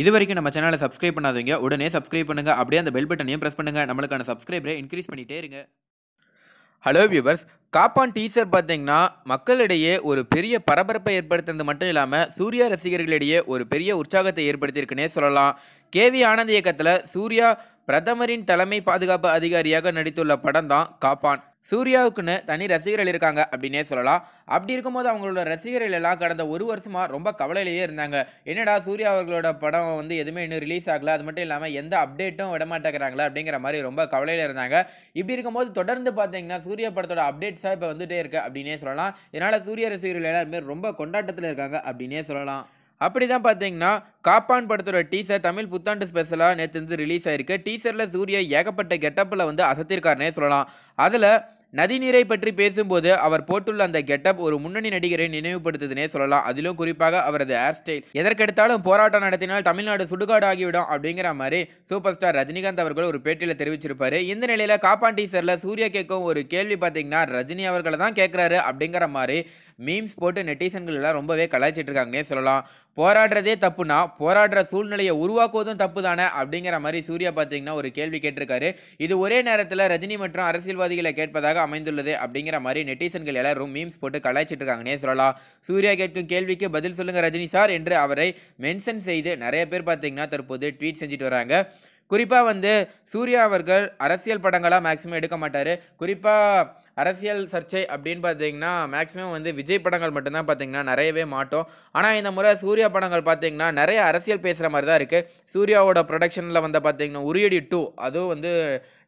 இதுவரைக்கும் நம்ம சேனலை சப்ஸ்கிரைப் பண்ணாதவங்க உடனே சப்ஸ்கிரைப் பண்ணுங்க. அப்படியே அந்த பெல் பட்டனையும் பிரஸ் பண்ணுங்க. நம்மளுக்கான சப்ஸ்கிரைபரை இன்க்ரீஸ் பண்ணிட்டே இருங்க. ஹலோ வியூவர்ஸ், காப்பான் டீசர் பார்த்தீங்கன்னா மக்களிடையே ஒரு பெரிய பரபரப்பை ஏற்படுத்தினது மட்டும் இல்லாமல் சூர்யா ரசிகர்களிடையே ஒரு பெரிய உற்சாகத்தை ஏற்படுத்தியிருக்குன்னே சொல்லலாம். கேவி ஆனந்த் இயக்கத்தில் சூர்யா பிரதமரின் தலைமை பாதுகாப்பு அதிகாரியாக நடித்துள்ள படம் தான் காப்பான். சூர்யாவுக்குன்னு தனி ரசிகர்கள் இருக்காங்க அப்படின்னே சொல்லலாம். அப்படி இருக்கும்போது அவங்களோட ரசிகர்கள் எல்லாம் கடந்த ஒரு வருஷமா ரொம்ப கவலையிலேயே இருந்தாங்க. என்னடா சூர்யா அவர்களோட படம் வந்து எதுவுமே இன்னும் ரிலீஸ் ஆகல, அது மட்டும் இல்லாமல் எந்த அப்டேட்டும் விட மாட்டேங்கிறாங்களா அப்படிங்கிற மாதிரி ரொம்ப கவலையில் இருந்தாங்க. இப்படி இருக்கும்போது தொடர்ந்து பார்த்தீங்கன்னா சூர்யா படத்தோட அப்டேட்ஸாக இப்போ வந்துட்டே இருக்கு அப்படின்னே சொல்லலாம். இதனால் சூர்யா ரசிகர்கள் எல்லாருமே ரொம்ப கொண்டாட்டத்தில் இருக்காங்க அப்படின்னே சொல்லலாம். அப்படிதான் பார்த்தீங்கன்னா காப்பான் படத்தோட டீசர் தமிழ் புத்தாண்டு ஸ்பெஷலாக நேற்று வந்து ரிலீஸ் ஆயிருக்கு. டீசரில் சூர்யா ஏகப்பட்ட கெட்டப்பில் வந்து அசத்திருக்காருன்னே சொல்லலாம். அதில் நதிநீரை பற்றி பேசும்போது அவர் போட்டுள்ள அந்த கெட்டப் ஒரு முன்னணி நடிகரை நினைவுபடுத்துதுன்னே சொல்லலாம். அதிலும் குறிப்பாக அவரது ஹேர் ஸ்டைல். எதற்கெடுத்தாலும் போராட்டம் நடத்தினால் தமிழ்நாடு சுடுகாடு ஆகிவிடும் அப்படிங்கிற மாதிரி சூப்பர் ஸ்டார் ரஜினிகாந்த் அவர்கள் ஒரு பேட்டியில் தெரிவிச்சிருப்பாரு. இந்த நிலையில் காப்பான் டீசரில் சூர்யா கேட்கும் ஒரு கேள்வி பார்த்தீங்கன்னா ரஜினி அவர்களை தான் கேட்குறாரு அப்படிங்கிற மாதிரி மீம்ஸ் போட்டு நெட்டிசன்கள் எல்லாம் ரொம்பவே கலாய்ச்சிட்டு இருக்காங்கன்னே சொல்லலாம். போராடுறதே தப்புனா போராடுற சூழ்நிலையை உருவாக்குவதும் தப்பு தானே அப்படிங்கிற மாதிரி சூர்யா பார்த்தீங்கன்னா ஒரு கேள்வி கேட்டிருக்காரு. இது ஒரே நேரத்தில் ரஜினி மற்றும் அரசியல்வாதிகளை கேட்பதாக அமைந்துள்ளது அப்படிங்கிற மாதிரி நெட்டிசன்கள் எல்லாரும் மீம்ஸ் போட்டு கலாய்ச்சிட்டு இருக்காங்கன்னே சொல்லலாம். சூர்யா கேட்கும் கேள்விக்கு பதில் சொல்லுங்க ரஜினி சார் என்று அவரை மென்ஷன் செய்து நிறைய பேர் பார்த்தீங்கன்னா தற்போது ட்வீட் செஞ்சுட்டு வராங்க. குறிப்பாக வந்து சூர்யா அவர்கள் அரசியல் படங்களாக மேக்ஸிமம் எடுக்க மாட்டார். குறிப்பாக அரசியல் சர்ச்சை அப்படின்னு பார்த்தீங்கன்னா மேக்ஸிமம் வந்து விஜய் படங்கள் மட்டும்தான் பார்த்தீங்கன்னா நிறையவே மாட்டோம். ஆனால் இந்த முறை சூர்யா படங்கள் பார்த்தீங்கன்னா நிறைய அரசியல் பேசுகிற மாதிரி தான் இருக்குது. சூர்யாவோட ப்ரொடக்ஷனில் வந்து பார்த்தீங்கன்னா உரியடி 2 அதுவும் வந்து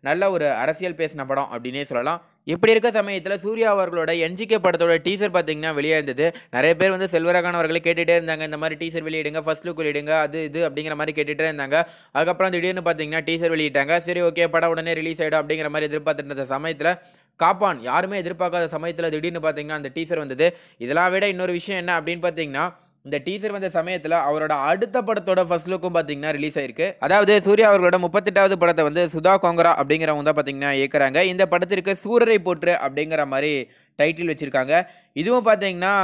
நல்ல ஒரு அரசியல் பேசின படம் அப்படின்னே சொல்லலாம். இப்படி இருக்க சமயத்தில் சூர்யா அவர்களோட என்ஜிகே படத்தோட டீசர் பார்த்தீங்கன்னா வெளியே இருந்தது. நிறைய பேர் வந்து செல்வராகவன் அவர்களை கேட்டுகிட்டே இருந்தாங்க, இந்த மாதிரி டீசர் வெளியிடுங்க, ஃபர்ஸ்ட் லுக் வெளியிடுங்க, அது இது அப்படிங்கிற மாதிரி கேட்டுகிட்டே இருந்தாங்க. அதுக்கப்புறம் திடீர்னு பார்த்தீங்கன்னா டீசர் வெளியிட்டாங்க. சரி ஓகே படம் உடனே ரிலீஸ் ஆகிடும் அப்படிங்கிற மாதிரி எதிர்பார்த்துட்டு இருந்த சமயத்தில் காப்பான் யாருமே எதிர்பார்க்காத சமயத்தில் திடீர்னு பார்த்தீங்கன்னா அந்த டீசர் வந்தது. இதெல்லாம் விட இன்னொரு விஷயம் என்ன அப்படின்னு பார்த்தீங்கன்னா இந்த டீசர் வந்த சமயத்தில் அவரோட அடுத்த படத்தோட ஃபர்ஸ்ட் லுக்கும் பார்த்தீங்கன்னா ரிலீஸ் ஆயிருக்கு. அதாவது சூர்யா அவர்களோட 38வது படத்தை வந்து சுதா கோங்கரா அப்படிங்கிறவங்க தான் பார்த்தீங்கன்னா இயக்குறாங்க. இந்த படத்திற்கு சூரரை போற்று அப்படிங்கிற மாதிரி டைட்டில் வச்சிருக்காங்க. இதுவும் பார்த்தீங்கன்னா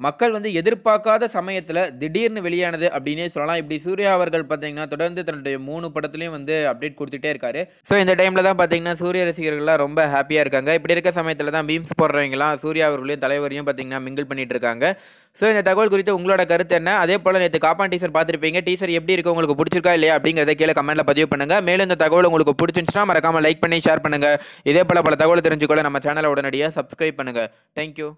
மக்கள் வந்து எதிர்பார்க்காத சமயத்தில் திடீர்னு வெளியானது அப்படின்னே சொல்லலாம். இப்படி சூர்யா அவர்கள் பார்த்தீங்கன்னா தொடர்ந்து தன்னுடைய 3 படத்துலையும் வந்து அப்டேட் கொடுத்துட்டே இருக்காரு. ஸோ இந்த டைமில் தான் பார்த்தீங்கன்னா சூர்யா ரசிகர்கள்லாம் ரொம்ப ஹாப்பியாக இருக்காங்க. இப்படி இருக்க சமயத்தில் தான் மீம்ஸ் போடுறவங்களாம் சூர்யா அவர்களையும் தலைவரையும் பார்த்தீங்கன்னா மிங்கிள் பண்ணிட்டு இருக்காங்க. ஸோ இந்த தகவல் குறித்து உங்களோட கருத்து என்ன? அதே போல் நேற்று காப்பான் டீசர் பார்த்துருப்பீங்க. டீசர் எப்படி இருக்குது, உங்களுக்கு பிடிச்சிருக்கா இல்லையா அப்படிங்கிறத கீழே கமெண்ட்டில் பதிவு பண்ணுங்கள். மேலும் இந்த தகவல் உங்களுக்கு பிடிச்சிருந்துச்சுன்னா மறக்காமல் லைக் பண்ணி ஷேர் பண்ணுங்கள். இதே போல் பல தகவல் தெரிஞ்சுக்கொள்ள நம்ம சேனலை உடனடியாக சப்ஸ்கிரைப் பண்ணுங்கள். தேங்க்யூ.